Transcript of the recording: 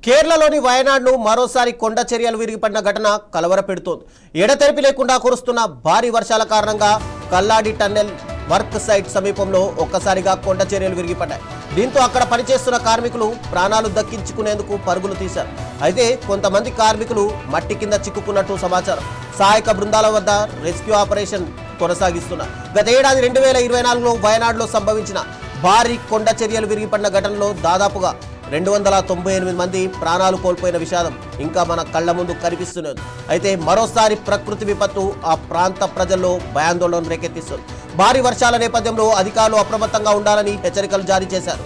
కేరళలోని వయనాడ్ను మరోసారి కొండ చర్యలు విరిగిపడిన ఘటన కలవరపెడుతోంది. ఎడతెరిపి లేకుండా కురుస్తున్న భారీ వర్షాల కారణంగా కల్లాడి టన్నెల్ వర్క్ సైట్ సమీపంలో ఒక్కసారిగా కొండ చర్యలు విరిగిపడ్డాయి. దీంతో అక్కడ పనిచేస్తున్న కార్మికులు ప్రాణాలు దక్కించుకునేందుకు పరుగులు తీశారు. అయితే కొంతమంది కార్మికులు మట్టి కింద చిక్కుకున్నట్టు సమాచారం. సహాయక బృందాల వద్ద రెస్క్యూ ఆపరేషన్ కొనసాగిస్తున్నారు. గత ఏడాది 2024లో వయనాడ్లో సంభవించిన భారీ కొండ చర్యలు విరిగిపడిన ఘటనలో దాదాపుగా 298 మంది ప్రాణాలు కోల్పోయిన విషాదం ఇంకా మన కళ్ల ముందు కనిపిస్తున్నది. అయితే మరోసారి ప్రకృతి విపత్తు ఆ ప్రాంత ప్రజల్లో భయాందోళన రేకెత్తిస్తుంది. భారీ వర్షాల నేపథ్యంలో అధికారులు అప్రమత్తంగా ఉండాలని హెచ్చరికలు జారీ చేశారు.